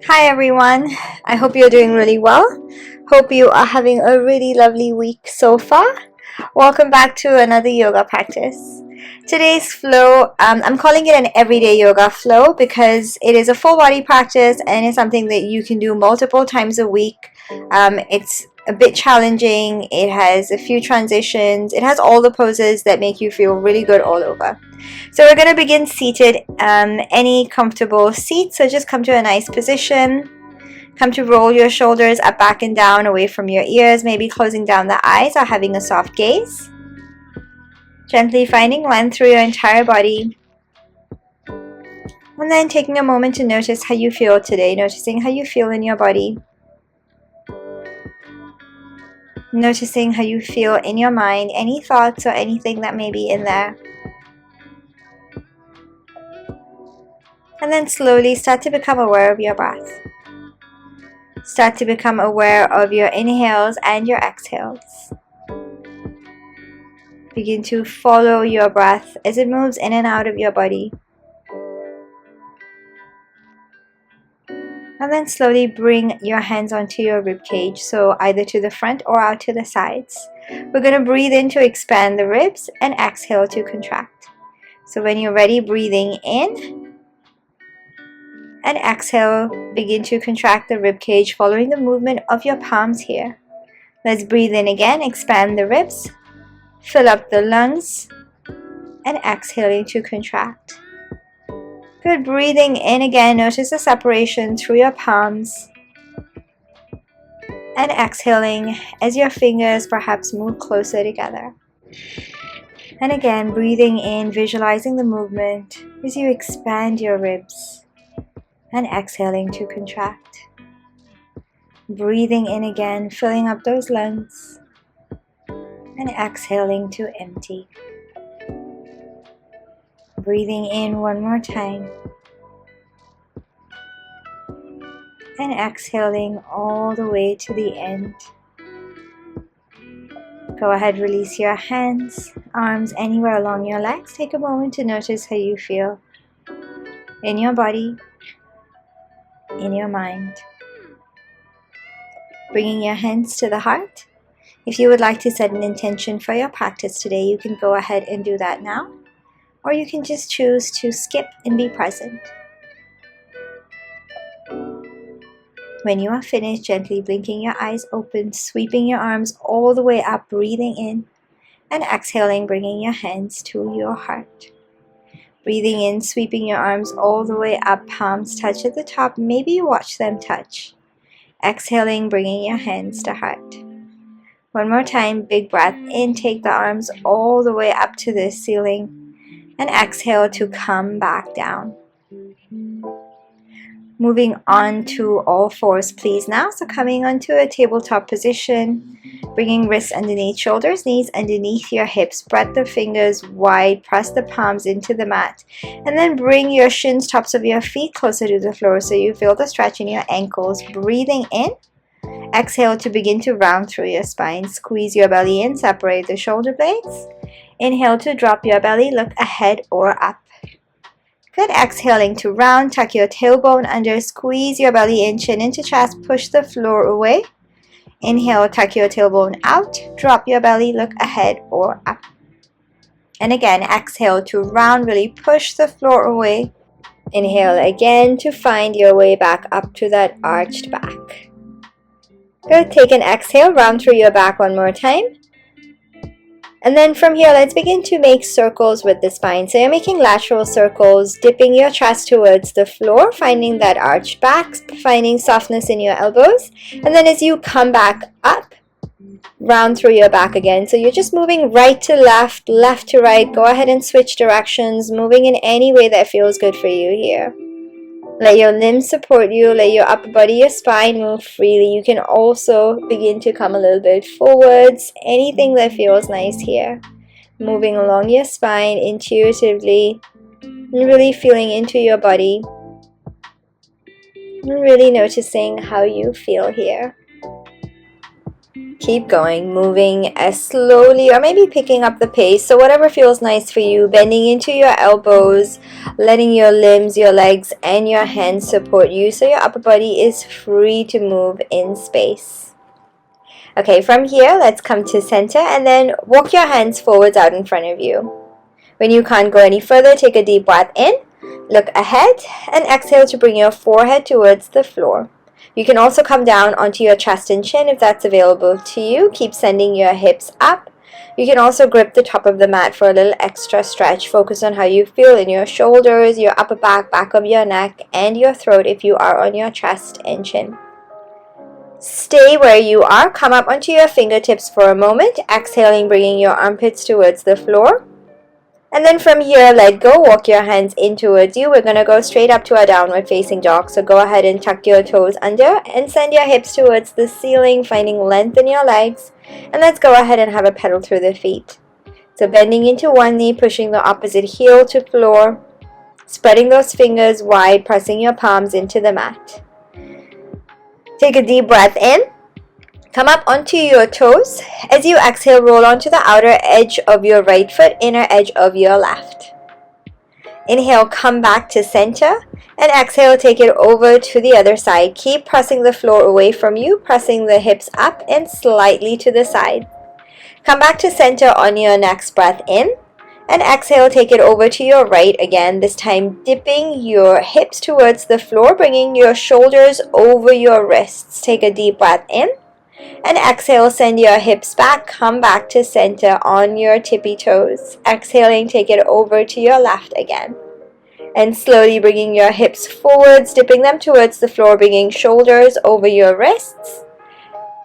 Hi everyone, I hope you're doing really well. Hope you are having a really lovely week so far. Welcome back to another yoga practice. Today's flow, I'm calling it an everyday yoga flow because it is a full body practice and it's something that you can do multiple times a week. It's a bit challenging, it has a few transitions, it has all the poses that make you feel really good all over. So we're going to begin seated, any comfortable seat, so just come to a nice position. Come to roll your shoulders up, back, and down away from your ears, maybe closing down the eyes or having a soft gaze. Gently finding length through your entire body. And then taking a moment to notice how you feel today, noticing how you feel in your body. Noticing how you feel in your mind, any thoughts or anything that may be in there. And then slowly start to become aware of your breath. Start to become aware of your inhales and your exhales. Begin to follow your breath as it moves in and out of your body. And then slowly bring your hands onto your rib cage, so either to the front or out to the sides. We're going to breathe in to expand the ribs and exhale to contract. So when you're ready, breathing in and exhale, begin to contract the rib cage, following the movement of your palms here. Let's breathe in again, expand the ribs, fill up the lungs, and exhaling to contract. Good. Breathing in again, notice the separation through your palms, and exhaling as your fingers perhaps move closer together. And again, breathing in, visualizing the movement as you expand your ribs, and exhaling to contract. Breathing in again, filling up those lungs, and exhaling to empty. Breathing in one more time, and exhaling all the way to the end. Go ahead, release your hands, arms anywhere along your legs. Take a moment to notice how you feel in your body, in your mind. Bringing your hands to the heart. If you would like to set an intention for your practice today, you can go ahead and do that now, or you can just choose to skip and be present. When you are finished, gently blinking your eyes open, sweeping your arms all the way up, breathing in, and exhaling, bringing your hands to your heart. Breathing in, sweeping your arms all the way up, palms touch at the top, maybe you watch them touch. Exhaling, bringing your hands to heart. One more time, big breath in, take the arms all the way up to the ceiling, and exhale to come back down. Moving on to all fours, please now. So coming onto a tabletop position, bringing wrists underneath shoulders, knees underneath your hips, spread the fingers wide, press the palms into the mat, and then bring your shins, tops of your feet closer to the floor so you feel the stretch in your ankles. Breathing in, exhale to begin to round through your spine, squeeze your belly in, separate the shoulder blades. Inhale to drop your belly, look ahead or up. Good. Exhaling to round, tuck your tailbone under, squeeze your belly in, chin into chest, push the floor away. Inhale, tuck your tailbone out, drop your belly, look ahead or up. And again, exhale to round, really push the floor away. Inhale again to find your way back up to that arched back. Good. Take an exhale, round through your back one more time. And then from here, let's begin to make circles with the spine. So you're making lateral circles, dipping your chest towards the floor, finding that arched back, finding softness in your elbows. And then as you come back up, round through your back again. So you're just moving right to left, left to right. Go ahead and switch directions, moving in any way that feels good for you here. Let your limbs support you, let your upper body, your spine move freely. You can also begin to come a little bit forwards, anything that feels nice here. Moving along your spine intuitively, and really feeling into your body, and really noticing how you feel here. Keep going, moving as slowly or maybe picking up the pace. So whatever feels nice for you, bending into your elbows, letting your limbs, your legs, and your hands support you so your upper body is free to move in space. Okay, from here, let's come to center and then walk your hands forwards out in front of you. When you can't go any further, take a deep breath in, look ahead, and exhale to bring your forehead towards the floor. You can also come down onto your chest and chin if that's available to you. Keep sending your hips up. You can also grip the top of the mat for a little extra stretch. Focus on how you feel in your shoulders, your upper back, back of your neck, and your throat if you are on your chest and chin. Stay where you are. Come up onto your fingertips for a moment. Exhaling, bringing your armpits towards the floor. And then from here, let go, walk your hands in towards you. We're going to go straight up to our downward facing dog. So go ahead and tuck your toes under and send your hips towards the ceiling, finding length in your legs. And let's go ahead and have a pedal through the feet. So bending into one knee, pushing the opposite heel to floor, spreading those fingers wide, pressing your palms into the mat. Take a deep breath in. Come up onto your toes. As you exhale, roll onto the outer edge of your right foot, inner edge of your left. Inhale, come back to center, and exhale, take it over to the other side. Keep pressing the floor away from you, pressing the hips up and slightly to the side. Come back to center on your next breath in, and exhale, take it over to your right again, this time dipping your hips towards the floor, bringing your shoulders over your wrists. Take a deep breath in. And exhale, send your hips back, come back to center on your tippy toes. Exhaling, take it over to your left again. And slowly bringing your hips forwards, dipping them towards the floor, bringing shoulders over your wrists.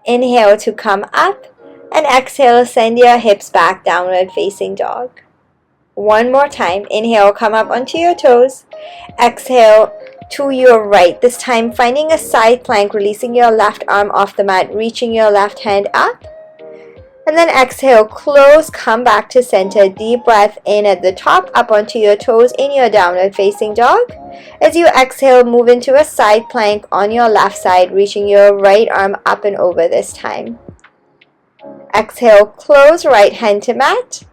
Inhale to come up, and exhale, send your hips back, downward facing dog. One more time. Inhale, come up onto your toes. Exhale to your right. This time finding a side plank, releasing your left arm off the mat, reaching your left hand up. And then exhale, close, come back to center. Deep breath in at the top, up onto your toes in your downward facing dog. As you exhale, move into a side plank on your left side, reaching your right arm up and over this time. Exhale, close, right hand to mat.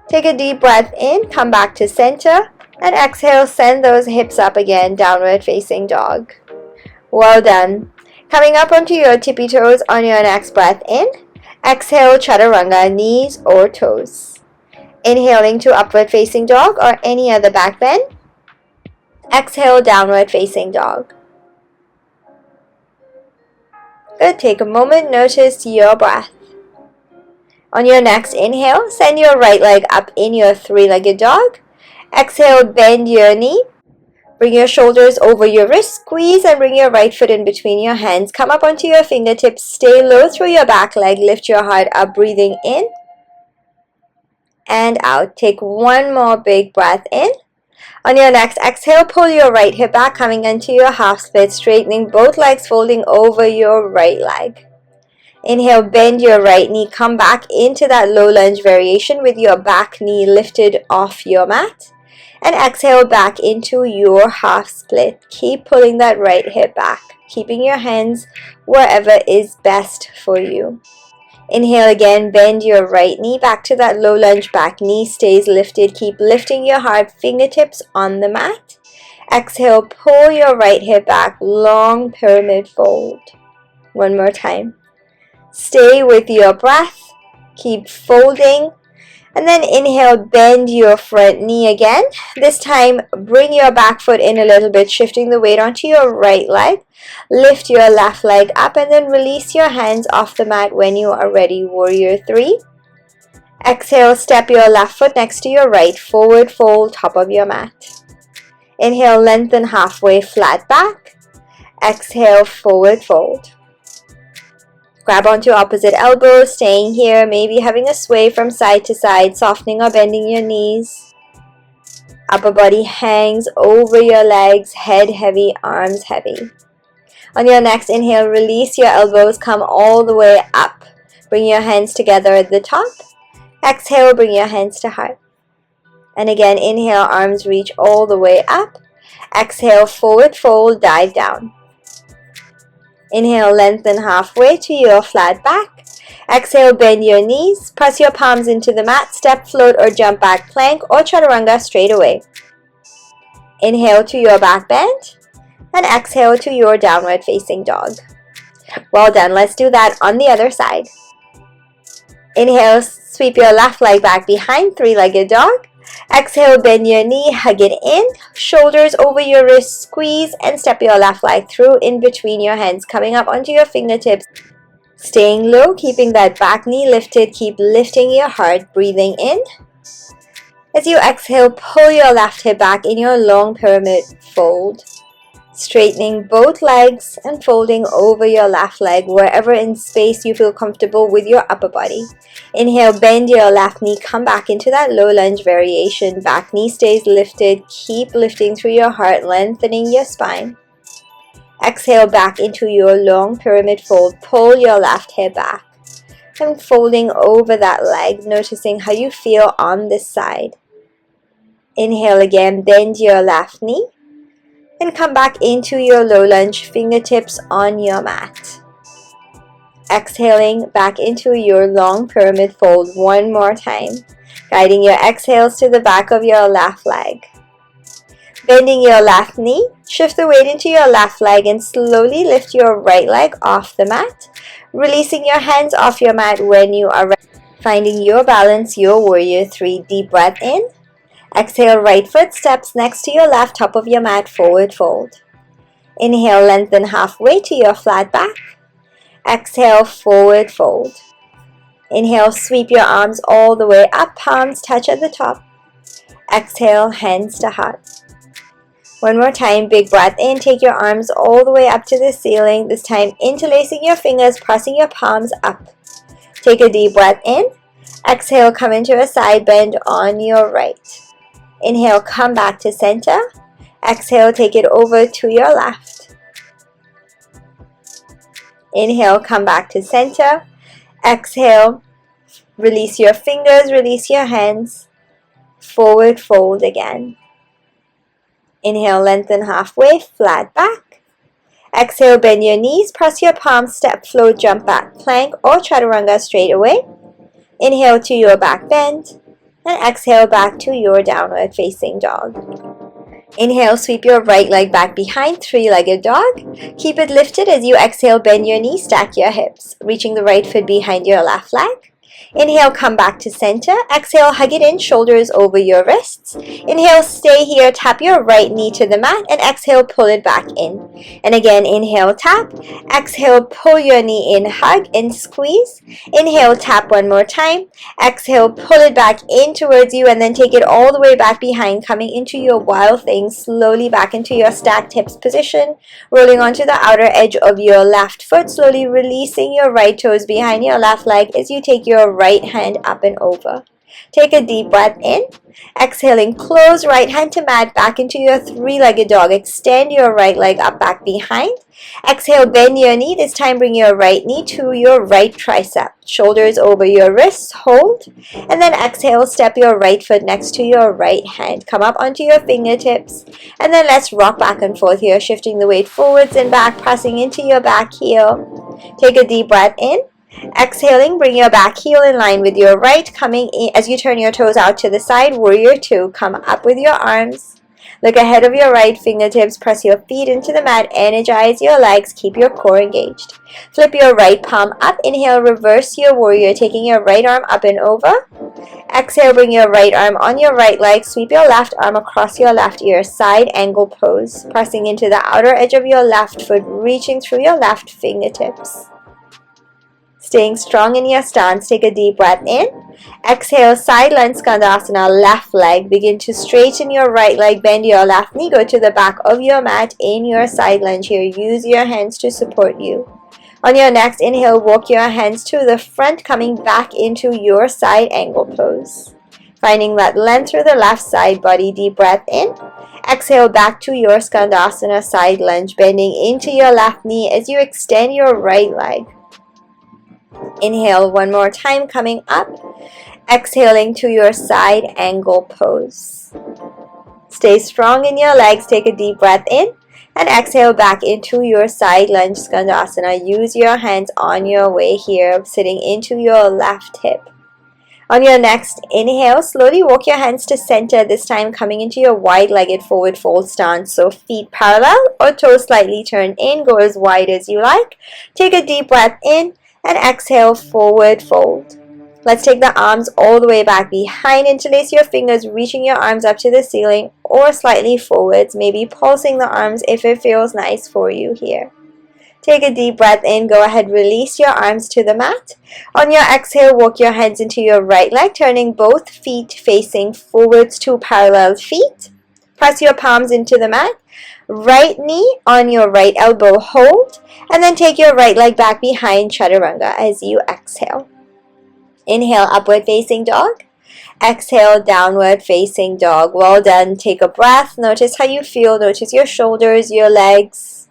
Take a deep breath in, come back to center, and exhale, send those hips up again, downward facing dog. Well done. Coming up onto your tippy toes on your next breath in. Exhale, chaturanga, knees or toes. Inhaling to upward facing dog or any other back bend. Exhale, downward facing dog. Good. Take a moment, notice your breath. On your next inhale, send your right leg up in your three-legged dog. Exhale, bend your knee. Bring your shoulders over your wrist, squeeze and bring your right foot in between your hands. Come up onto your fingertips, stay low through your back leg, lift your heart up, breathing in and out. Take one more big breath in. On your next exhale, pull your right hip back, coming into your half split, straightening both legs, folding over your right leg. Inhale, bend your right knee, come back into that low lunge variation with your back knee lifted off your mat. And exhale back into your half split. Keep pulling that right hip back, keeping your hands wherever is best for you. Inhale again, bend your right knee back to that low lunge, back knee stays lifted. Keep lifting your heart, fingertips on the mat. Exhale, pull your right hip back, long pyramid fold. One more time. Stay with your breath, keep folding, and then inhale, bend your front knee again. This time, bring your back foot in a little bit, shifting the weight onto your right leg. Lift your left leg up and then release your hands off the mat when you are ready. Warrior 3. Exhale, step your left foot next to your right, forward fold, top of your mat. Inhale, lengthen halfway, flat back. Exhale, forward fold. Grab onto opposite elbow, staying here, maybe having a sway from side to side, softening or bending your knees. Upper body hangs over your legs, head heavy, arms heavy. On your next inhale, release your elbows, come all the way up. Bring your hands together at the top. Exhale, bring your hands to heart. And again, inhale, arms reach all the way up. Exhale, forward fold, dive down. Inhale, lengthen halfway to your flat back. Exhale, bend your knees. Press your palms into the mat. Step, float, or jump back plank or chaturanga straight away. Inhale to your back bend. And exhale to your downward facing dog. Well done. Let's do that on the other side. Inhale, sweep your left leg back behind, three-legged dog. Exhale, bend your knee, hug it in, shoulders over your wrist, squeeze, and step your left leg through in between your hands, coming up onto your fingertips. Staying low, keeping that back knee lifted, keep lifting your heart, breathing in. As you exhale, pull your left hip back in your long pyramid fold. Straightening both legs and folding over your left leg wherever in space you feel comfortable with your upper body. Inhale, bend your left knee, come back into that low lunge variation. Back knee stays lifted, keep lifting through your heart, lengthening your spine. Exhale back into your long pyramid fold, pull your left hip back and folding over that leg, noticing how you feel on this side. Inhale again, bend your left knee. And come back into your low lunge, fingertips on your mat. Exhaling back into your long pyramid fold one more time, guiding your exhales to the back of your left leg. Bending your left knee, shift the weight into your left leg and slowly lift your right leg off the mat, releasing your hands off your mat when you are ready. Finding your balance, your warrior three. Deep breath in. Exhale, right foot steps next to your left, top of your mat, forward fold. Inhale, lengthen halfway to your flat back. Exhale, forward fold. Inhale, sweep your arms all the way up, palms touch at the top. Exhale, hands to heart. One more time, big breath in, take your arms all the way up to the ceiling, this time interlacing your fingers, pressing your palms up. Take a deep breath in. Exhale, come into a side bend on your right. Inhale, come back to center. Exhale, take it over to your left. Inhale, come back to center. Exhale, release your fingers, release your hands. Forward fold again. Inhale, lengthen halfway, flat back. Exhale, bend your knees, press your palms, step, float, jump back, plank or chaturanga straight away. Inhale to your back bend. And exhale back to your downward facing dog. Inhale, sweep your right leg back behind, three-legged dog. Keep it lifted as you exhale, bend your knees, stack your hips, reaching the right foot behind your left leg. Inhale, come back to center. Exhale, hug it in, shoulders over your wrists. Inhale, stay here, tap your right knee to the mat, and exhale, pull it back in. And again, inhale, tap. Exhale, pull your knee in, hug and squeeze. Inhale, tap one more time. Exhale, pull it back in towards you, and then take it all the way back behind, coming into your wild thing, slowly back into your stacked hips position, rolling onto the outer edge of your left foot, slowly releasing your right toes behind your left leg as you take your right hand up and over. Take a deep breath in. Exhaling, close right hand to mat, back into your three-legged dog. Extend your right leg up, back behind. Exhale, bend your knee. This time bring your right knee to your right tricep. Shoulders over your wrists, hold. And then exhale, step your right foot next to your right hand. Come up onto your fingertips. And then let's rock back and forth here, shifting the weight forwards and back, pressing into your back heel. Take a deep breath in. Exhaling, bring your back heel in line with your right, coming in as you turn your toes out to the side, warrior two. Come up with your arms. Look ahead of your right fingertips, press your feet into the mat, energize your legs, keep your core engaged. Flip your right palm up, inhale, reverse your warrior, taking your right arm up and over. Exhale, bring your right arm on your right leg, sweep your left arm across your left ear, side angle pose, pressing into the outer edge of your left foot, reaching through your left fingertips. Staying strong in your stance, take a deep breath in. Exhale, side lunge skandasana, left leg. Begin to straighten your right leg, bend your left knee, go to the back of your mat in your side lunge here. Use your hands to support you. On your next inhale, walk your hands to the front, coming back into your side angle pose. Finding that length through the left side body, deep breath in. Exhale, back to your skandasana, side lunge, bending into your left knee as you extend your right leg. Inhale one more time, coming up. Exhaling to your side angle pose. Stay strong in your legs. Take a deep breath in. And exhale back into your side lunge skandasana. Use your hands on your way here, sitting into your left hip. On your next inhale, slowly walk your hands to center, this time coming into your wide-legged forward fold stance. So feet parallel or toes slightly turned in, go as wide as you like. Take a deep breath in and exhale, forward fold. Let's take the arms all the way back behind, interlace your fingers, reaching your arms up to the ceiling or slightly forwards, maybe pulsing the arms if it feels nice for you here. Take a deep breath in. Go ahead, release your arms to the mat. On your exhale, walk your hands into your right leg, turning both feet facing forwards to parallel feet. Press your palms into the mat. Right knee on your right elbow, hold. And then take your right leg back behind chaturanga as you exhale. Inhale, upward facing dog. Exhale, downward facing dog. Well done. Take a breath. Notice how you feel. Notice your shoulders, your legs.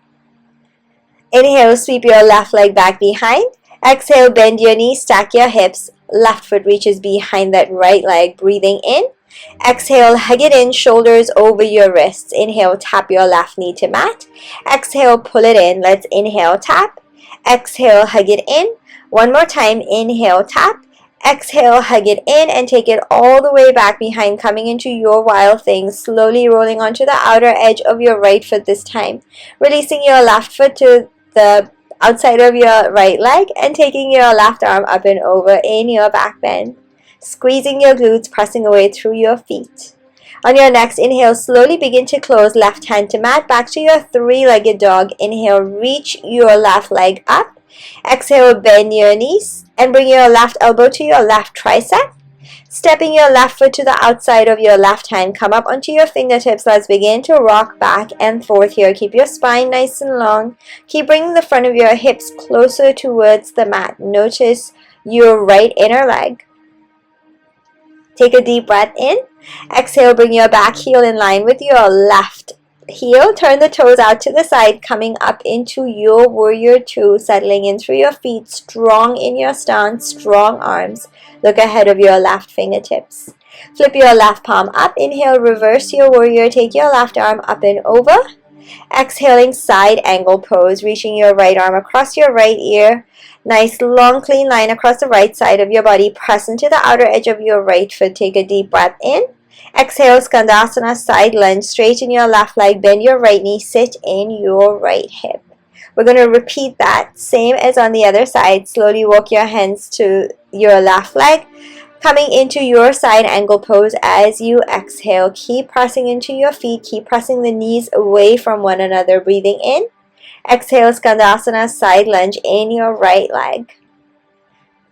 Inhale, sweep your left leg back behind. Exhale, bend your knees, stack your hips. Left foot reaches behind that right leg. Breathing in. Exhale, hug it in, shoulders over your wrists. Inhale, tap your left knee to mat. Exhale, pull it in. Let's inhale, tap. Exhale, hug it in. One more time. Inhale, tap. Exhale, hug it in and take it all the way back behind, coming into your wild thing, slowly rolling onto the outer edge of your right foot this time. Releasing your left foot to the outside of your right leg and taking your left arm up and over in your back bend. Squeezing your glutes, pressing away through your feet. On your next inhale, slowly begin to close, left hand to mat, back to your three-legged dog. Inhale, reach your left leg up. Exhale, bend your knees and bring your left elbow to your left tricep. Stepping your left foot to the outside of your left hand, come up onto your fingertips. Let's begin to rock back and forth here. Keep your spine nice and long. Keep bringing the front of your hips closer towards the mat. Notice your right inner leg. Take a deep breath in. Exhale, bring your back heel in line with your left heel. Turn the toes out to the side, coming up into your warrior two, settling in through your feet, strong in your stance, strong arms. Look ahead of your left fingertips. Flip your left palm up. Inhale, reverse your warrior. Take your left arm up and over. Exhaling, side angle pose, reaching your right arm across your right ear. Nice long clean line across the right side of your body. Press into the outer edge of your right foot. Take a deep breath in. Exhale, skandasana, side lunge. Straighten your left leg, bend your right knee, sit in your right hip. We're going to repeat that, same as on the other side. Slowly walk your hands to your left leg, coming into your side angle pose as you exhale. Keep pressing into your feet, keep pressing the knees away from one another. Breathing in. Exhale, skandasana, side lunge in your right leg.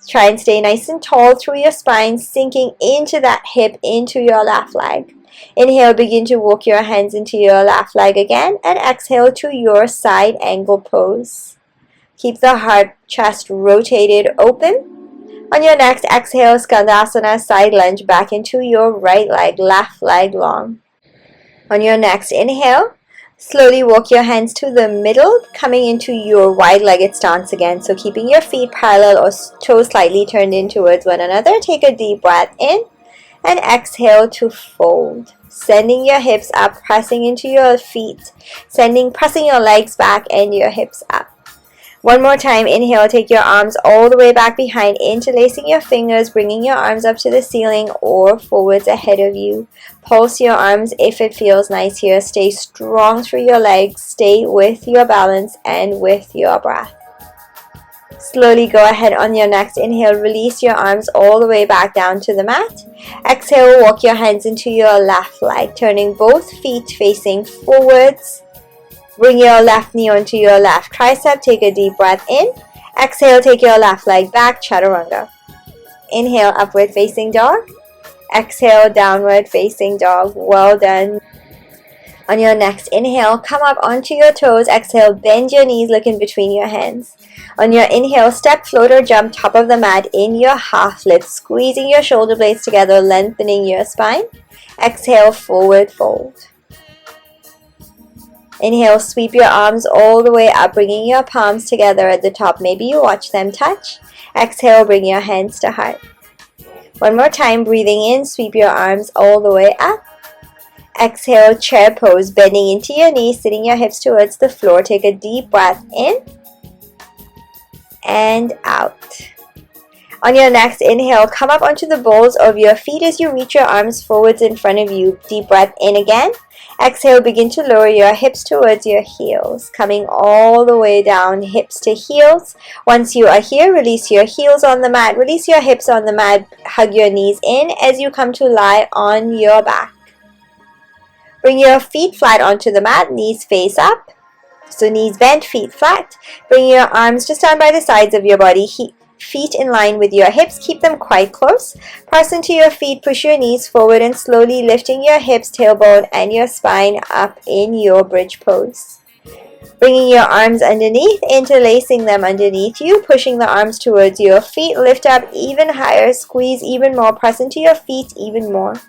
Try and stay nice and tall through your spine, sinking into that hip, into your left leg. Inhale, begin to walk your hands into your left leg again, and exhale to your side angle pose. Keep the heart, chest rotated open. On your next exhale, skandasana, side lunge back into your right leg, left leg long. On your next inhale, slowly walk your hands to the middle, coming into your wide-legged stance again. So keeping your feet parallel or toes slightly turned in towards one another. Take a deep breath in and exhale to fold. Sending your hips up, pressing into your feet. Pressing your legs back and your hips up. One more time, inhale, take your arms all the way back behind, interlacing your fingers, bringing your arms up to the ceiling or forwards ahead of you. Pulse your arms if it feels nice here. Stay strong through your legs. Stay with your balance and with your breath. Slowly go ahead on your next inhale. Release your arms all the way back down to the mat. Exhale, walk your hands into your left leg, turning both feet facing forwards. Bring your left knee onto your left tricep. Take a deep breath in. Exhale, take your left leg back, chaturanga. Inhale, upward facing dog. Exhale, downward facing dog. Well done. On your next inhale, come up onto your toes. Exhale, bend your knees, look in between your hands. On your inhale, step, float or jump top of the mat in your half lift, squeezing your shoulder blades together, lengthening your spine. Exhale, forward fold. Inhale, sweep your arms all the way up, bringing your palms together at the top. Maybe you watch them touch. Exhale, bring your hands to heart. One more time, breathing in, sweep your arms all the way up. Exhale, chair pose, bending into your knees, sitting your hips towards the floor. Take a deep breath in and out. On your next inhale, come up onto the balls of your feet as you reach your arms forwards in front of you. Deep breath in again. Exhale, begin to lower your hips towards your heels, coming all the way down, hips to heels. Once you are here, release your heels on the mat, release your hips on the mat, hug your knees in as you come to lie on your back. Bring your feet flat onto the mat, knees face up. So knees bent, feet flat. Bring your arms just down by the sides of your body, feet in line with your hips. Keep them quite close. Press into your feet, push your knees forward and slowly lifting your hips, tailbone and your spine up in your bridge pose. Bringing your arms underneath, interlacing them underneath you, pushing the arms towards your feet. Lift up even higher, squeeze even more, press into your feet even more.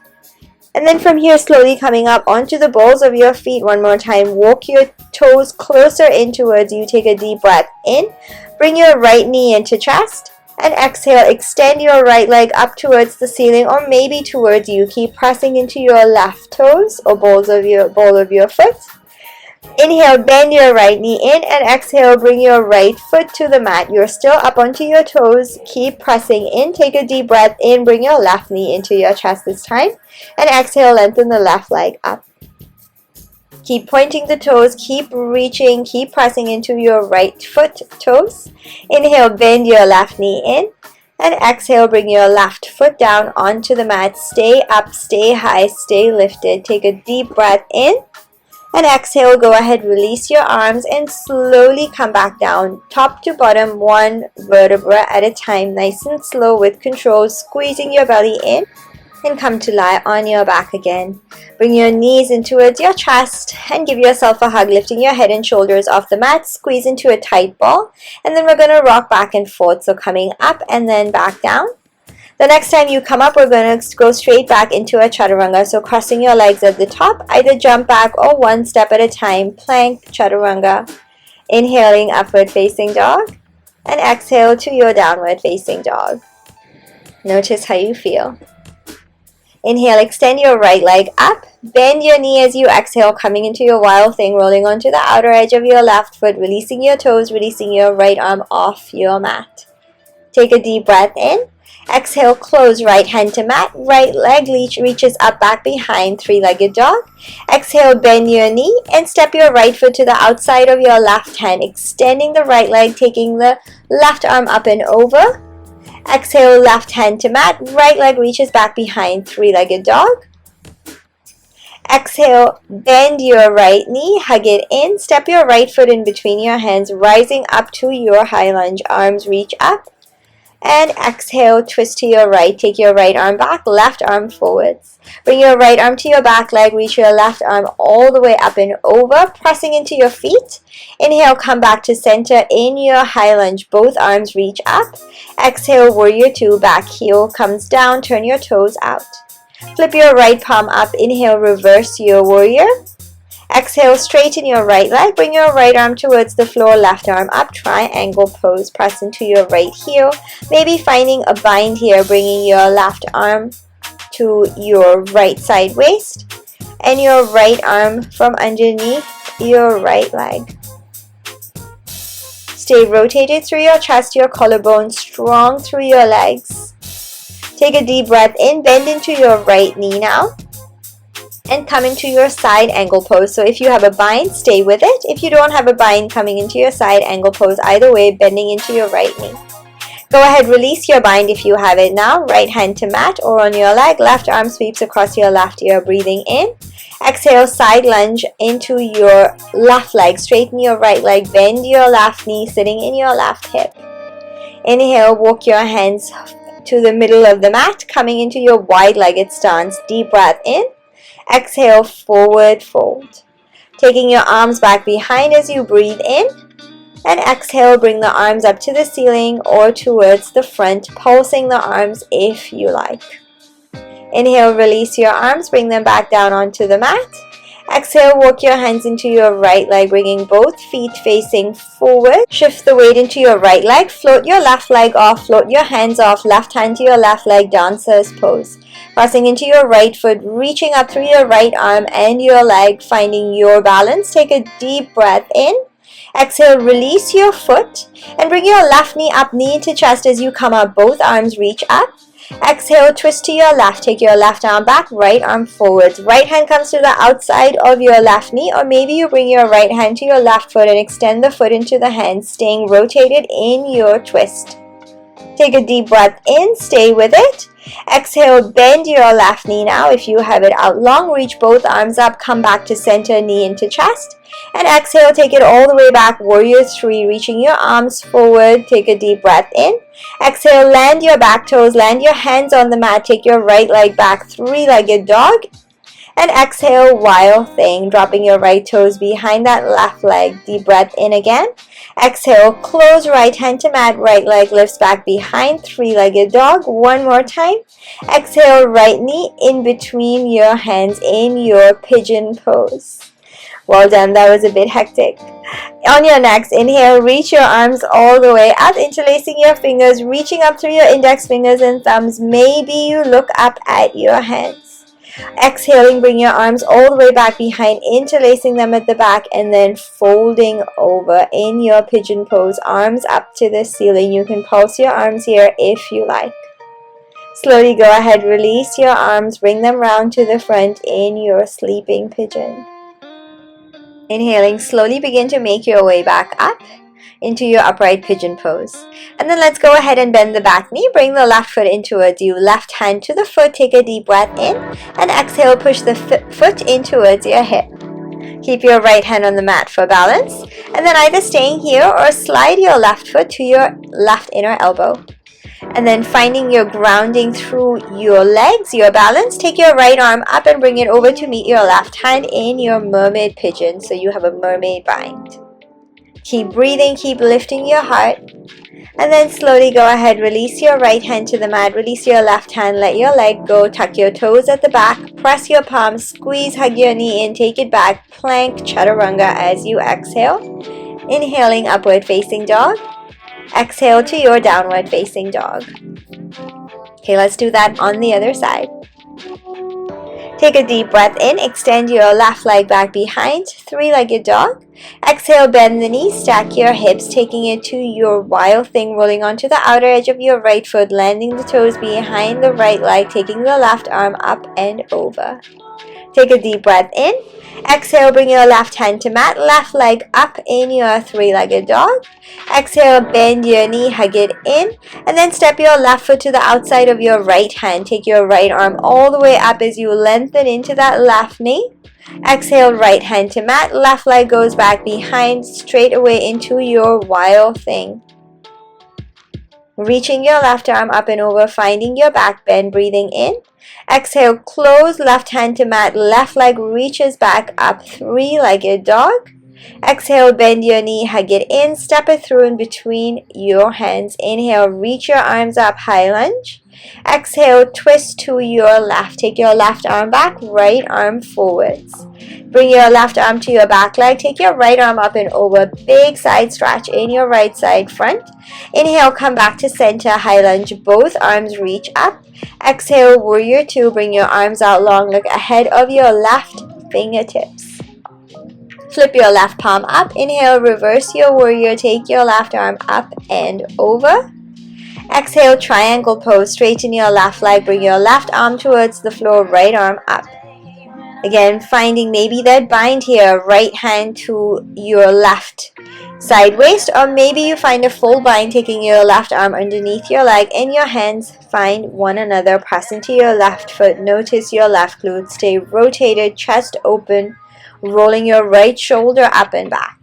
And then from here, slowly coming up onto the balls of your feet one more time. Walk your toes closer in towards you. Take a deep breath in. Bring your right knee into chest. And exhale, extend your right leg up towards the ceiling or maybe towards you. Keep pressing into your left toes or ball of your foot. Inhale, bend your right knee in and exhale, bring your right foot to the mat. You're still up onto your toes. Keep pressing in. Take a deep breath in. Bring your left knee into your chest this time. And exhale, lengthen the left leg up. Keep pointing the toes. Keep reaching. Keep pressing into your right foot toes. Inhale, bend your left knee in. And exhale, bring your left foot down onto the mat. Stay up, stay high, stay lifted. Take a deep breath in. And exhale, go ahead, release your arms and slowly come back down, top to bottom, one vertebra at a time, nice and slow with control, squeezing your belly in and come to lie on your back again. Bring your knees in towards your chest and give yourself a hug, lifting your head and shoulders off the mat, squeeze into a tight ball, and then we're going to rock back and forth, so coming up and then back down. The next time you come up, we're going to go straight back into a chaturanga. So crossing your legs at the top, either jump back or one step at a time. Plank chaturanga. Inhaling, upward facing dog. And exhale to your downward facing dog. Notice how you feel. Inhale, extend your right leg up. Bend your knee as you exhale, coming into your wild thing, rolling onto the outer edge of your left foot, releasing your toes, releasing your right arm off your mat. Take a deep breath in. Exhale, close right hand to mat, right leg reaches up back behind, three-legged dog. Exhale, bend your knee and step your right foot to the outside of your left hand, extending the right leg, taking the left arm up and over. Exhale, left hand to mat, right leg reaches back behind, three-legged dog. Exhale, bend your right knee, hug it in, step your right foot in between your hands, rising up to your high lunge, arms reach up. And exhale, twist to your right. Take your right arm back, left arm forwards. Bring your right arm to your back leg. Reach your left arm all the way up and over, pressing into your feet. Inhale, come back to center in your high lunge. Both arms reach up. Exhale, warrior two. Back heel comes down. Turn your toes out. Flip your right palm up. Inhale, reverse your warrior. Exhale, straighten your right leg. Bring your right arm towards the floor, left arm up, triangle pose. Press into your right heel. Maybe finding a bind here, bringing your left arm to your right side waist and your right arm from underneath your right leg. Stay rotated through your chest, your collarbone, strong through your legs. Take a deep breath in, bend into your right knee now. And come into your side angle pose. So if you have a bind, stay with it. If you don't have a bind, coming into your side angle pose, either way, bending into your right knee. Go ahead, release your bind if you have it now. Right hand to mat or on your leg. Left arm sweeps across your left ear, breathing in. Exhale, side lunge into your left leg. Straighten your right leg, bend your left knee, sitting in your left hip. Inhale, walk your hands to the middle of the mat, coming into your wide-legged stance. Deep breath in. Exhale, forward fold. Taking your arms back behind as you breathe in. And exhale, bring the arms up to the ceiling or towards the front, pulsing the arms if you like. Inhale, release your arms, bring them back down onto the mat. Exhale, walk your hands into your right leg, bringing both feet facing forward. Shift the weight into your right leg. Float your left leg off. Float your hands off. Left hand to your left leg, dancer's pose. Crossing into your right foot, reaching up through your right arm and your leg, finding your balance. Take a deep breath in. Exhale, release your foot and bring your left knee up, knee to chest as you come up. Both arms reach up. Exhale, twist to your left. Take your left arm back, right arm forwards. Right hand comes to the outside of your left knee, or maybe you bring your right hand to your left foot and extend the foot into the hand, staying rotated in your twist. Take a deep breath in, stay with it. Exhale, bend your left knee now. If you have it out long, reach both arms up, come back to center, knee into chest. And exhale, take it all the way back, warrior three, reaching your arms forward. Take a deep breath in. Exhale, land your back toes, land your hands on the mat, take your right leg back, three-legged dog. And exhale, wild thing, dropping your right toes behind that left leg. Deep breath in again. Exhale, close right hand to mat, right leg lifts back behind, three-legged dog. One more time. Exhale, right knee in between your hands in your pigeon pose. Well done, that was a bit hectic. On your next inhale, reach your arms all the way up, interlacing your fingers, reaching up through your index fingers and thumbs. Maybe you look up at your hands. Exhaling, bring your arms all the way back behind, interlacing them at the back, and then folding over in your pigeon pose, arms up to the ceiling. You can pulse your arms here if you like. Slowly go ahead, release your arms, bring them round to the front in your sleeping pigeon. Inhaling, slowly begin to make your way back up into your upright pigeon pose. And then let's go ahead and bend the back knee, bring the left foot into a you. Left hand to the foot, take a deep breath in, and exhale, push the foot in towards your hip. Keep your right hand on the mat for balance, and then either staying here or slide your left foot to your left inner elbow. And then finding your grounding through your legs, your balance, take your right arm up and bring it over to meet your left hand in your mermaid pigeon, so you have a mermaid bind. Keep breathing, keep lifting your heart, and then slowly go ahead, release your right hand to the mat, release your left hand, let your leg go, tuck your toes at the back, press your palms, squeeze, hug your knee in, take it back, plank, chaturanga as you exhale. Inhaling, upward facing dog. Exhale to your downward facing dog. Okay, let's do that on the other side. Take a deep breath in, extend your left leg back behind, three-legged dog. Exhale, bend the knees, stack your hips, taking it to your wild thing, rolling onto the outer edge of your right foot, landing the toes behind the right leg, taking the left arm up and over. Take a deep breath in. Exhale, bring your left hand to mat, left leg up in your three-legged dog. Exhale, bend your knee, hug it in, and then step your left foot to the outside of your right hand. Take your right arm all the way up as you lengthen into that left knee. Exhale, right hand to mat, left leg goes back behind, straight away into your wild thing. Reaching your left arm up and over, finding your back bend, breathing in. Exhale, close left hand to mat, left leg reaches back up, three-legged dog. Exhale, bend your knee, hug it in, step it through in between your hands. Inhale, reach your arms up, high lunge. Exhale, twist to your left. Take your left arm back, right arm forwards. Bring your left arm to your back leg. Take your right arm up and over. Big side stretch in your right side front. Inhale, come back to center, high lunge. Both arms reach up. Exhale, warrior two. Bring your arms out long, look ahead of your left fingertips. Flip your left palm up. Inhale, reverse your warrior. Take your left arm up and over. Exhale, triangle pose. Straighten your left leg. Bring your left arm towards the floor, right arm up. Again, finding maybe that bind here, right hand to your left side waist, or maybe you find a full bind, taking your left arm underneath your leg and your hands find one another. Press into your left foot. Notice your left glute. Stay rotated, chest open, rolling your right shoulder up and back.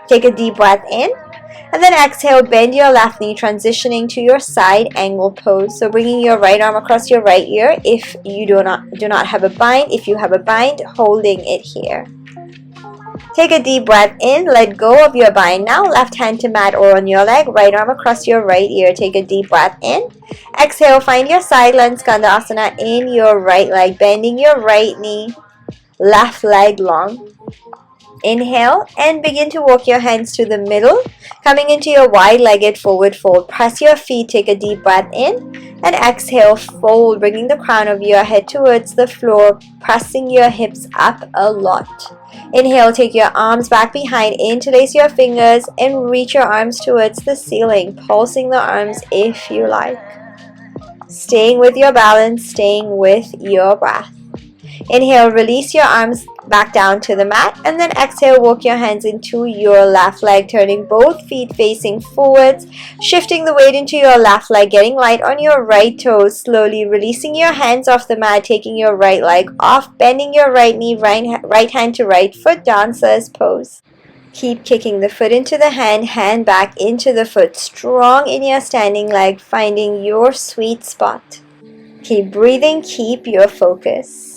Take a deep breath in. And then exhale, bend your left knee, transitioning to your side angle pose. So bringing your right arm across your right ear if you do not have a bind. If you have a bind, holding it here. Take a deep breath in, let go of your bind now. Left hand to mat or on your leg, right arm across your right ear. Take a deep breath in. Exhale, find your side lunge skandasana in your right leg, bending your right knee, left leg long. Inhale and begin to walk your hands to the middle, coming into your wide-legged forward fold. Press your feet, take a deep breath in, and exhale, fold, bringing the crown of your head towards the floor, pressing your hips up a lot. Inhale, take your arms back behind, interlace your fingers, and reach your arms towards the ceiling, pulsing the arms if you like. Staying with your balance, staying with your breath. Inhale, release your arms back down to the mat, and then exhale, walk your hands into your left leg, turning both feet facing forwards, shifting the weight into your left leg, getting light on your right toes, slowly releasing your hands off the mat, taking your right leg off, bending your right knee, right hand to right foot, dancer's pose. Keep kicking the foot into the hand, hand back into the foot, strong in your standing leg, finding your sweet spot. Keep breathing, keep your focus.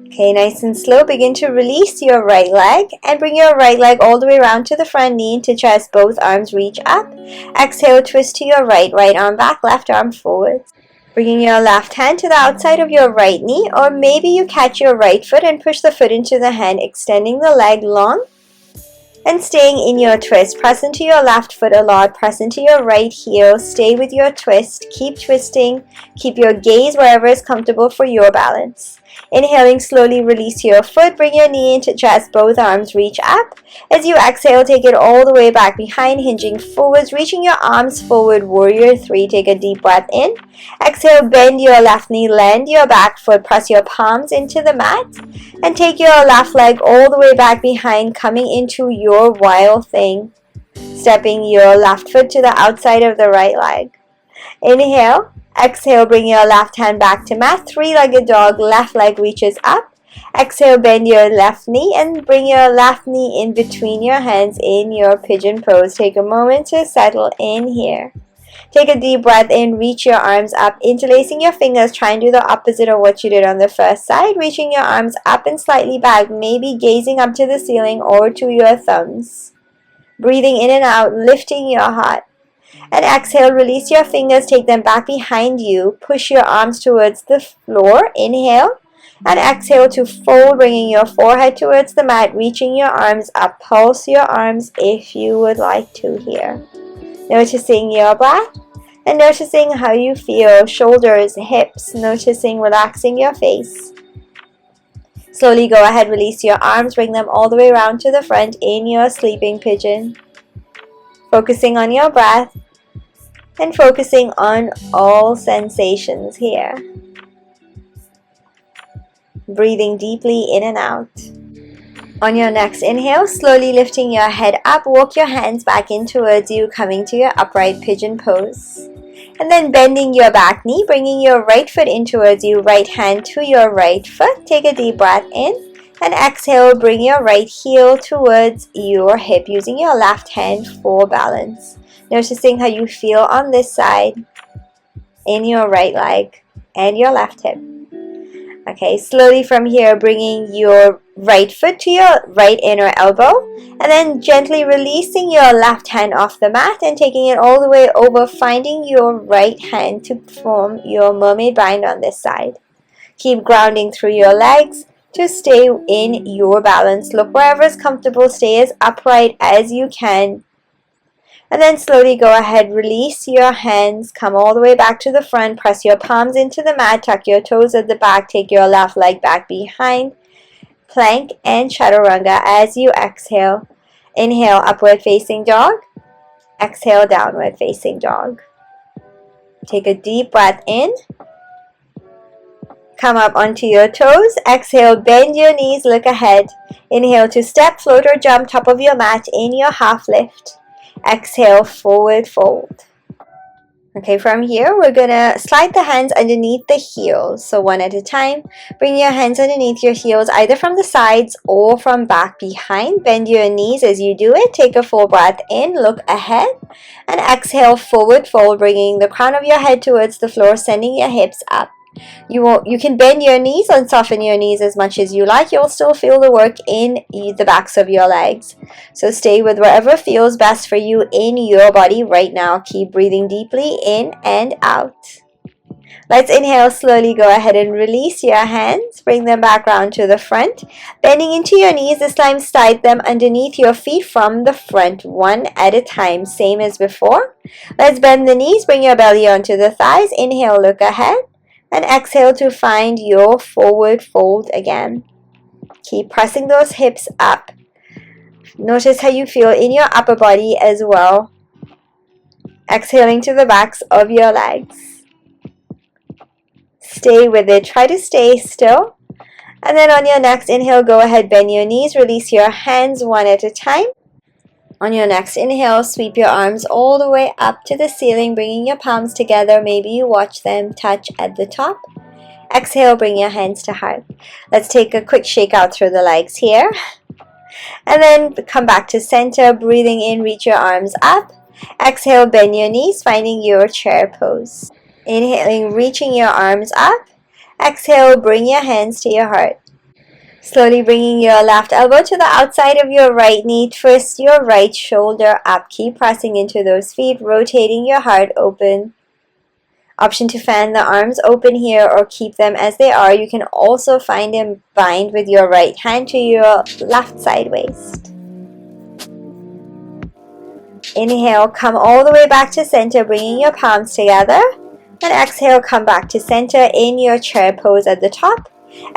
Okay, nice and slow, begin to release your right leg and bring your right leg all the way around to the front knee into chest, both arms reach up. Exhale, twist to your right, right arm back, left arm forward. Bringing your left hand to the outside of your right knee, or maybe you catch your right foot and push the foot into the hand, extending the leg long and staying in your twist. Press into your left foot a lot, press into your right heel, stay with your twist, keep twisting, keep your gaze wherever is comfortable for your balance. Inhaling, slowly release your foot, bring your knee into chest, both arms reach up. As you exhale, take it all the way back behind, hinging forwards, reaching your arms forward, warrior three. Take a deep breath in. Exhale, bend your left knee, land your back foot, press your palms into the mat, and take your left leg all the way back behind, coming into your wild thing, stepping your left foot to the outside of the right leg. Inhale. Exhale, bring your left hand back to mat, three-legged dog, left leg reaches up. Exhale, bend your left knee and bring your left knee in between your hands in your pigeon pose. Take a moment to settle in here. Take a deep breath in, reach your arms up, interlacing your fingers. Try and do the opposite of what you did on the first side, reaching your arms up and slightly back, maybe gazing up to the ceiling or to your thumbs. Breathing in and out, lifting your heart. And exhale, release your fingers, take them back behind you, push your arms towards the floor, inhale, and exhale to fold, bringing your forehead towards the mat, reaching your arms up, pulse your arms if you would like to here. Noticing your breath, and noticing how you feel, shoulders, hips, noticing, relaxing your face. Slowly go ahead, release your arms, bring them all the way around to the front in your sleeping pigeon. Focusing on your breath, and focusing on all sensations here. Breathing deeply in and out. On your next inhale, slowly lifting your head up, walk your hands back in towards you, coming to your upright pigeon pose. And then bending your back knee, bringing your right foot in towards you, right hand to your right foot. Take a deep breath in. And exhale, bring your right heel towards your hip, using your left hand for balance. Noticing how you feel on this side, in your right leg, and your left hip. Okay, slowly from here, bringing your right foot to your right inner elbow, and then gently releasing your left hand off the mat and taking it all the way over, finding your right hand to form your mermaid bind on this side. Keep grounding through your legs to stay in your balance. Look wherever is comfortable, stay as upright as you can. And then slowly go ahead, release your hands, come all the way back to the front, press your palms into the mat, tuck your toes at the back, take your left leg back behind, plank and chaturanga as you exhale. Inhale, upward facing dog, exhale, downward facing dog. Take a deep breath in, come up onto your toes, exhale, bend your knees, look ahead. Inhale to step, float or jump, top of your mat in your half lift. Exhale, forward fold. Okay, from here, we're going to slide the hands underneath the heels. So one at a time, bring your hands underneath your heels, either from the sides or from back behind. Bend your knees as you do it. Take a full breath in, look ahead, and exhale, forward fold, bringing the crown of your head towards the floor, sending your hips up. You can bend your knees and soften your knees as much as you like. You'll still feel the work in the backs of your legs. So stay with whatever feels best for you in your body right now. Keep breathing deeply in and out. Let's inhale, slowly go ahead and release your hands. Bring them back round to the front. Bending into your knees, this time slide them underneath your feet from the front, one at a time, same as before. Let's bend the knees, bring your belly onto the thighs. Inhale, look ahead. And exhale to find your forward fold again. Keep pressing those hips up. Notice how you feel in your upper body as well. Exhaling to the backs of your legs. Stay with it. Try to stay still. And then on your next inhale, go ahead, bend your knees, release your hands one at a time. On your next inhale, sweep your arms all the way up to the ceiling, bringing your palms together. Maybe you watch them touch at the top. Exhale, bring your hands to heart. Let's take a quick shake out through the legs here. And then come back to center, breathing in, reach your arms up. Exhale, bend your knees, finding your chair pose. Inhaling, reaching your arms up. Exhale, bring your hands to your heart. Slowly bringing your left elbow to the outside of your right knee. Twist your right shoulder up. Keep pressing into those feet, rotating your heart open. Option to fan the arms open here or keep them as they are. You can also find and bind with your right hand to your left side waist. Inhale, come all the way back to center, bringing your palms together. And exhale, come back to center in your chair pose at the top.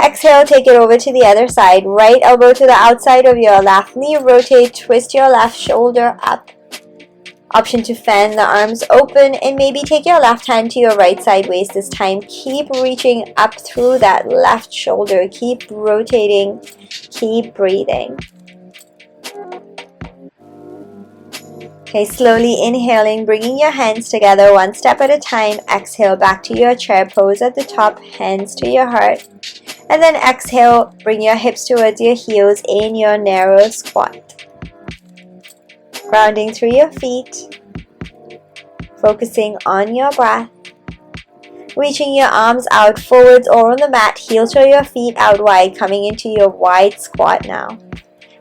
Exhale, take it over to the other side. Right elbow to the outside of your left knee. Rotate, twist your left shoulder up. Option to fan the arms open and maybe take your left hand to your right side waist this time. Keep reaching up through that left shoulder. Keep rotating. Keep breathing. Okay, slowly inhaling, bringing your hands together one step at a time. Exhale, back to your chair pose at the top, hands to your heart. And then exhale, bring your hips towards your heels in your narrow squat. Grounding through your feet. Focusing on your breath. Reaching your arms out forwards or on the mat, heel to your feet out wide, coming into your wide squat now.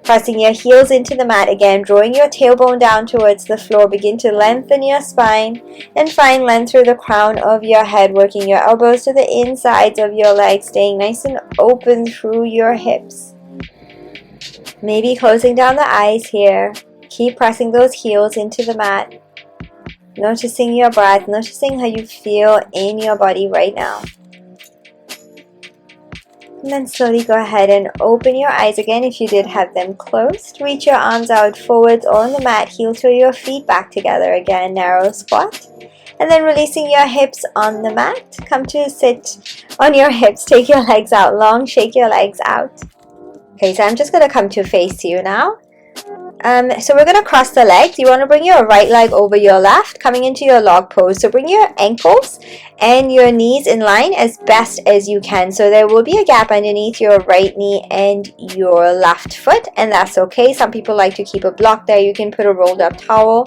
Pressing your heels into the mat again, drawing your tailbone down towards the floor. Begin to lengthen your spine and find length through the crown of your head, working your elbows to the insides of your legs, staying nice and open through your hips. Maybe closing down the eyes here. Keep pressing those heels into the mat. Noticing your breath, noticing how you feel in your body right now. And then slowly go ahead and open your eyes again if you did have them closed. Reach your arms out forwards or on the mat, heel to your feet back together again, narrow squat. And then releasing your hips on the mat. Come to sit on your hips, take your legs out long, shake your legs out. Okay, so I'm just going to come to face you now. So we're going to cross the legs. You want to bring your right leg over your left, coming into your log pose. So bring your ankles and your knees in line as best as you can. So there will be a gap underneath your right knee and your left foot, and that's okay. Some people like to keep a block there. You can put a rolled up towel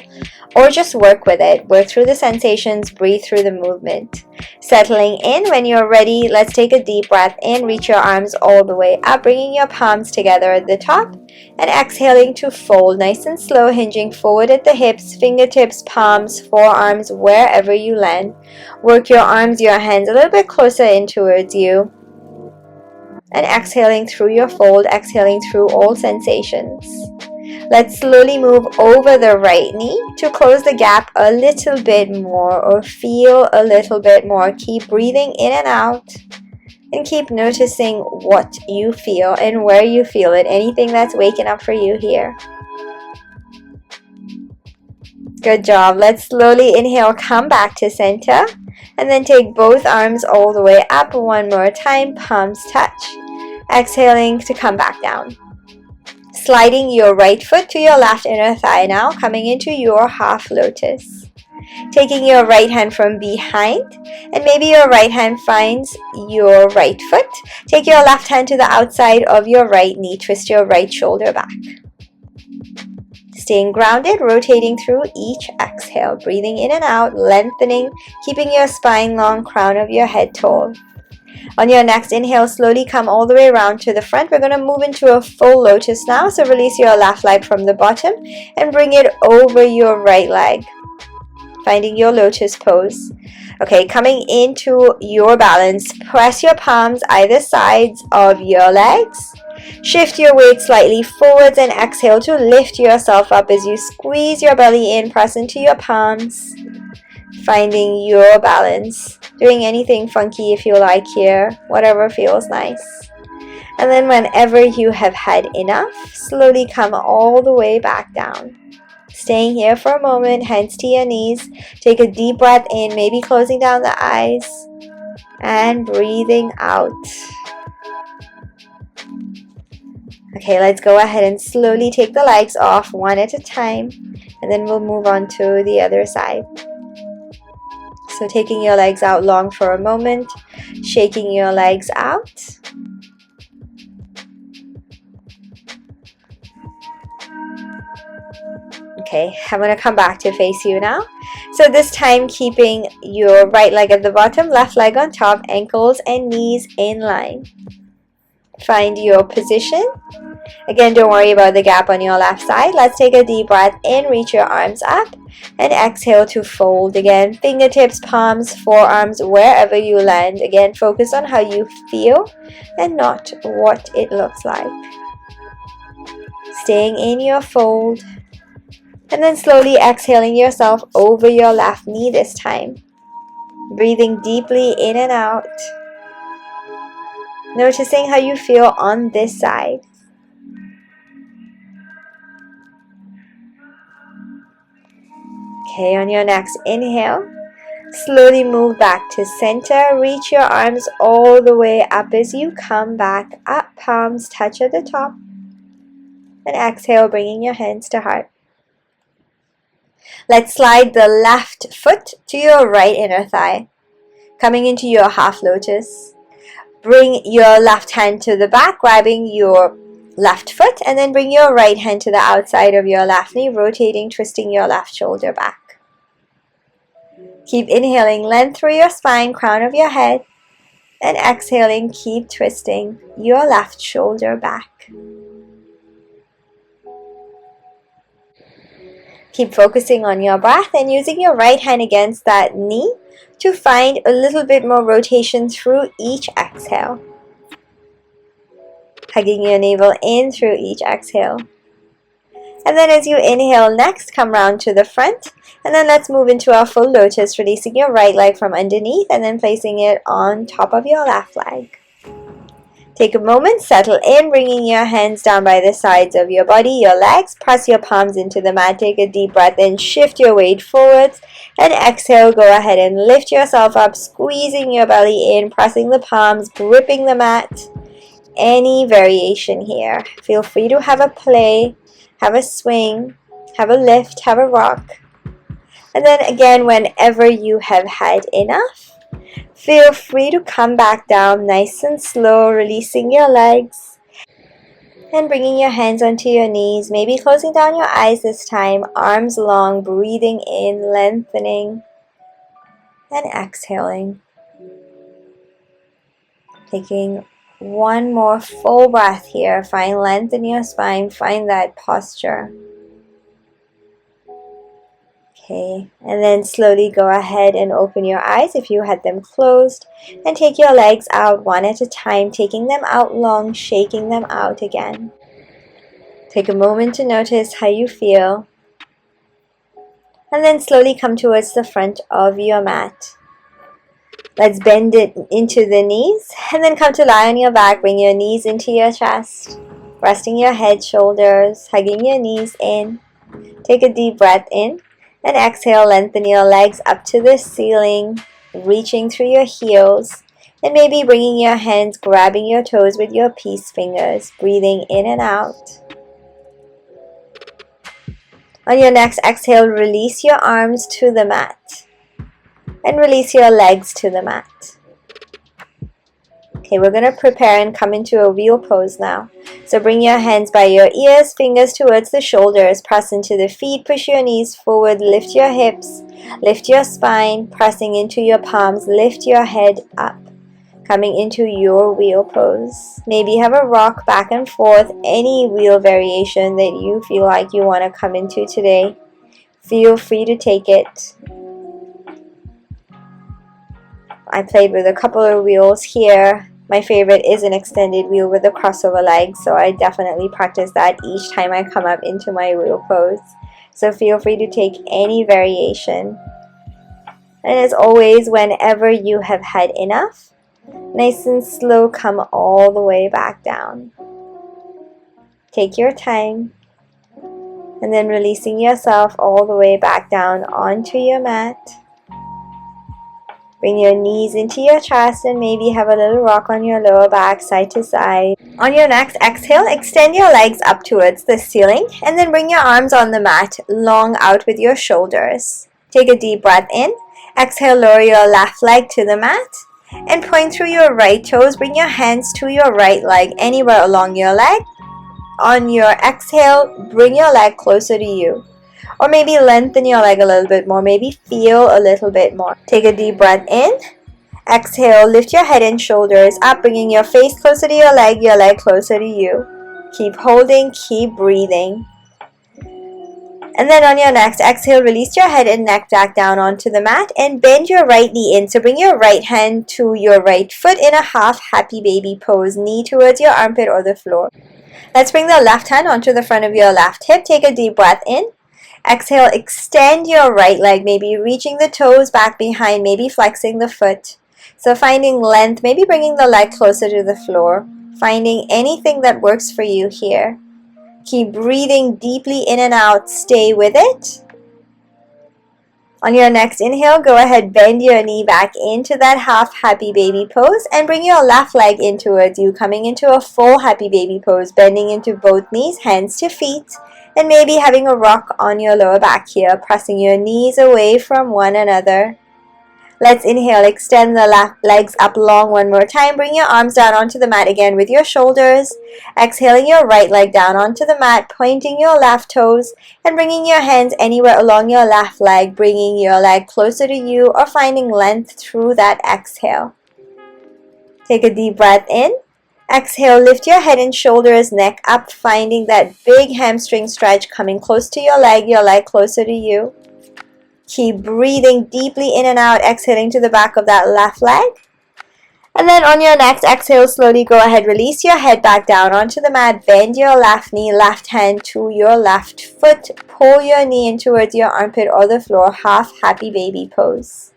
or just work with it. Work through the sensations, breathe through the movement. Settling in, when you're ready, let's take a deep breath in. Reach your arms all the way up, bringing your palms together at the top. And exhaling to fold, nice and slow, hinging forward at the hips, fingertips, palms, forearms, wherever you land. Work your arms, your hands a little bit closer in towards you. And exhaling through your fold, exhaling through all sensations. Let's slowly move over the right knee to close the gap a little bit more or feel a little bit more. Keep breathing in and out. And keep noticing what you feel and where you feel it. Anything that's waking up for you here. Good job. Let's slowly inhale, come back to center. And then take both arms all the way up one more time. Palms touch. Exhaling to come back down. Sliding your right foot to your left inner thigh now. Coming into your half lotus. Taking your right hand from behind, and maybe your right hand finds your right foot. Take your left hand to the outside of your right knee. Twist your right shoulder back. Staying grounded, rotating through each exhale. Breathing in and out, lengthening, keeping your spine long, crown of your head tall. On your next inhale, slowly come all the way around to the front. We're going to move into a full lotus now. So release your left leg from the bottom and bring it over your right leg. Finding your lotus pose. Okay, coming into your balance, press your palms either sides of your legs. Shift your weight slightly forwards and exhale to lift yourself up as you squeeze your belly in, press into your palms, finding your balance. Doing anything funky if you like here, whatever feels nice. And then whenever you have had enough, slowly come all the way back down. Staying here for a moment, hands to your knees. Take a deep breath in, maybe closing down the eyes, and breathing out. Okay, let's go ahead and slowly take the legs off one at a time, and then we'll move on to the other side. So taking your legs out long for a moment, shaking your legs out. Okay, I'm going to come back to face you now. So this time keeping your right leg at the bottom, left leg on top, ankles and knees in line. Find your position. Again, don't worry about the gap on your left side. Let's take a deep breath in, reach your arms up, and exhale to fold. Again, fingertips, palms, forearms, wherever you land. Again, focus on how you feel and not what it looks like. Staying in your fold. And then slowly exhaling yourself over your left knee this time. Breathing deeply in and out. Noticing how you feel on this side. Okay, on your next inhale, slowly move back to center. Reach your arms all the way up as you come back up. Palms touch at the top. And exhale, bringing your hands to heart. Let's slide the left foot to your right inner thigh. Coming into your half lotus. Bring your left hand to the back, grabbing your left foot, and then bring your right hand to the outside of your left knee, rotating, twisting your left shoulder back. Keep inhaling, length through your spine, crown of your head, and exhaling, keep twisting your left shoulder back. Keep focusing on your breath and using your right hand against that knee to find a little bit more rotation through each exhale. Hugging your navel in through each exhale. And then as you inhale next, come round to the front. And then let's move into our full lotus, releasing your right leg from underneath and then placing it on top of your left leg. Take a moment, settle in, bringing your hands down by the sides of your body, your legs. Press your palms into the mat. Take a deep breath in, shift your weight forwards, and exhale. Go ahead and lift yourself up, squeezing your belly in, pressing the palms, gripping the mat. Any variation here. Feel free to have a play, have a swing, have a lift, have a rock. And then again, whenever you have had enough, feel free to come back down nice and slow, releasing your legs and bringing your hands onto your knees, maybe closing down your eyes this time, arms long, breathing in, lengthening, and exhaling. Taking one more full breath here. Find length in your spine, find that posture. Okay, and then slowly go ahead and open your eyes if you had them closed, and take your legs out one at a time, taking them out long, shaking them out again. Take a moment to notice how you feel, and then slowly come towards the front of your mat. Let's bend it into the knees, and then come to lie on your back. Bring your knees into your chest, resting your head, shoulders, hugging your knees in. Take a deep breath in. And exhale, lengthen your legs up to the ceiling, reaching through your heels, and maybe bringing your hands, grabbing your toes with your peace fingers, breathing in and out. On your next exhale, release your arms to the mat, and release your legs to the mat. Okay, we're going to prepare and come into a wheel pose now. So bring your hands by your ears, fingers towards the shoulders, press into the feet, push your knees forward, lift your hips, lift your spine, pressing into your palms, lift your head up, coming into your wheel pose. Maybe have a rock back and forth, any wheel variation that you feel like you want to come into today. Feel free to take it. I played with a couple of wheels here. My favorite is an extended wheel with a crossover leg, so I definitely practice that each time I come up into my wheel pose. So feel free to take any variation. And as always, whenever you have had enough, nice and slow, come all the way back down. Take your time. And then releasing yourself all the way back down onto your mat. Bring your knees into your chest and maybe have a little rock on your lower back, side to side. On your next exhale, extend your legs up towards the ceiling and then bring your arms on the mat, long out with your shoulders. Take a deep breath in. Exhale, lower your left leg to the mat and point through your right toes. Bring your hands to your right leg, anywhere along your leg. On your exhale, bring your leg closer to you. Or maybe lengthen your leg a little bit more. Maybe feel a little bit more. Take a deep breath in. Exhale, lift your head and shoulders up, bringing your face closer to your leg closer to you. Keep holding, keep breathing. And then on your next exhale, release your head and neck back down onto the mat and bend your right knee in. So bring your right hand to your right foot in a half happy baby pose, knee towards your armpit or the floor. Let's bring the left hand onto the front of your left hip. Take a deep breath in. Exhale, extend your right leg, maybe reaching the toes back behind, maybe flexing the foot. So finding length, maybe bringing the leg closer to the floor. Finding anything that works for you here. Keep breathing deeply in and out. Stay with it. On your next inhale, go ahead, bend your knee back into that half happy baby pose and bring your left leg in towards you, coming into a full happy baby pose, bending into both knees, hands to feet, and maybe having a rock on your lower back here, pressing your knees away from one another. Let's inhale, extend the left legs up long one more time. Bring your arms down onto the mat again with your shoulders. Exhaling your right leg down onto the mat, pointing your left toes and bringing your hands anywhere along your left leg, bringing your leg closer to you or finding length through that exhale. Take a deep breath in. Exhale, lift your head and shoulders, neck up, finding that big hamstring stretch coming close to your leg closer to you. Keep breathing deeply in and out, exhaling to the back of that left leg. And then on your next exhale, slowly go ahead, release your head back down onto the mat, bend your left knee, left hand to your left foot, pull your knee in towards your armpit or the floor, half happy baby pose.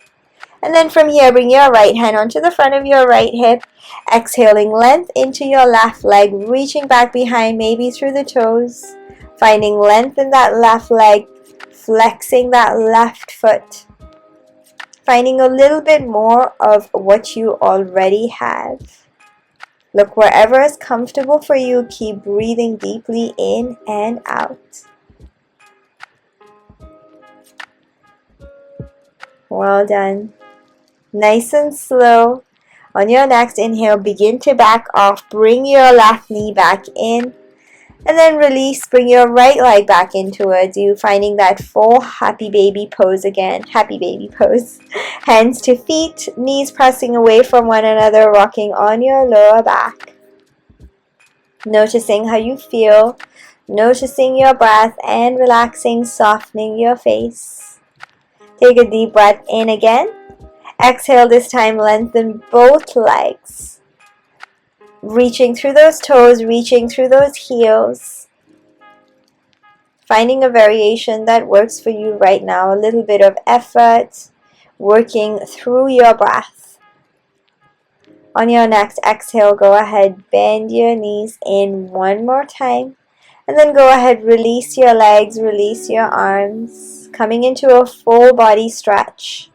And then from here, bring your right hand onto the front of your right hip, exhaling length into your left leg, reaching back behind, maybe through the toes, finding length in that left leg, flexing that left foot, finding a little bit more of what you already have. Look wherever is comfortable for you. Keep breathing deeply in and out. Well done. Nice and slow. On your next inhale, begin to back off. Bring your left knee back in. And then release, bring your right leg back in towards you, finding that full happy baby pose again. Happy baby pose. Hands to feet, knees pressing away from one another, rocking on your lower back. Noticing how you feel, noticing your breath and relaxing, softening your face. Take a deep breath in again. Exhale, this time lengthen both legs. Reaching through those toes, reaching through those heels. Finding a variation that works for you right now. A little bit of effort, working through your breath. On your next exhale, go ahead, bend your knees in one more time. And then go ahead, release your legs, release your arms. Coming into a full body stretch.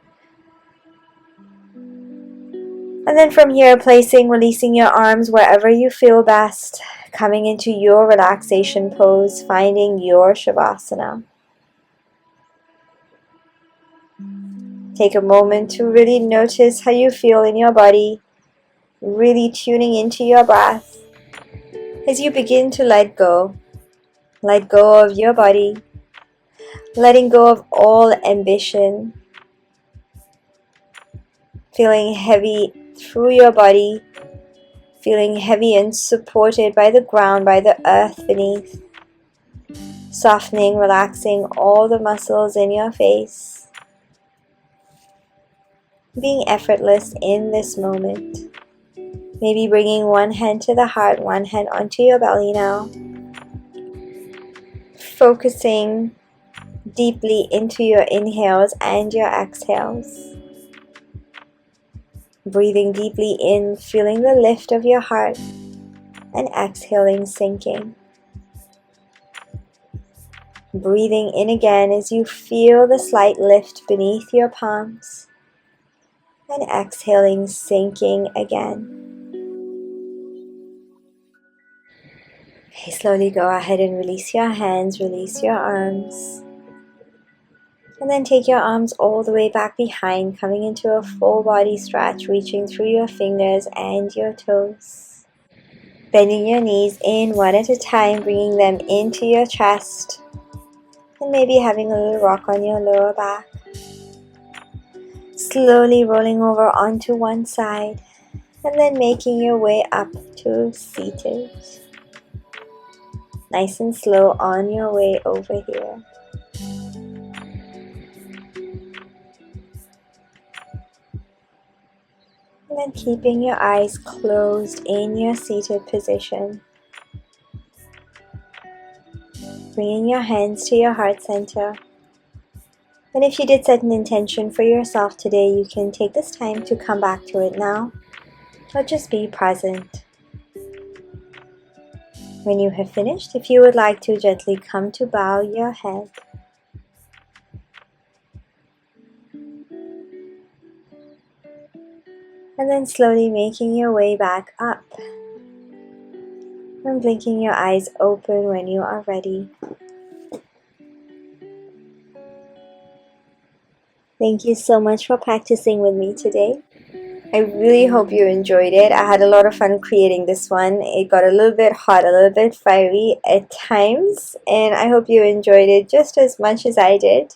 And then from here, releasing your arms wherever you feel best, coming into your relaxation pose, finding your Shavasana. Take a moment to really notice how you feel in your body, really tuning into your breath. As you begin to let go of your body, letting go of all ambition, feeling heavy through your body, feeling heavy and supported by the ground, by the earth beneath. Softening, relaxing all the muscles in your face. being effortless in this moment. Maybe bringing one hand to the heart, one hand onto your belly now. Focusing deeply into your inhales and your exhales. Breathing deeply in, feeling the lift of your heart, and exhaling, sinking. Breathing in again as you feel the slight lift beneath your palms, and exhaling, sinking again. Okay, slowly go ahead and release your hands, release your arms. And then take your arms all the way back behind, coming into a full body stretch, reaching through your fingers and your toes. Bending your knees in one at a time, bringing them into your chest. And maybe having a little rock on your lower back. Slowly rolling over onto one side. And then making your way up to seated. Nice and slow on your way over here. And then keeping your eyes closed in your seated position. Bringing your hands to your heart center. And if you did set an intention for yourself today, you can take this time to come back to it now. Or just be present. When you have finished, if you would like to gently come to bow your head. And then slowly making your way back up. And blinking your eyes open when you are ready. Thank you so much for practicing with me today. I really hope you enjoyed it. I had a lot of fun creating this one. It got a little bit hot, a little bit fiery at times, and I hope you enjoyed it just as much as I did.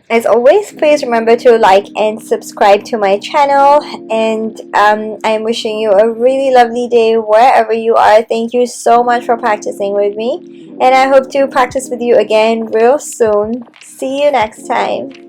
As always, please remember to like and subscribe to my channel, and I'm wishing you a really lovely day wherever you are. Thank you so much for practicing with me, and I hope to practice with you again real soon. See you next time.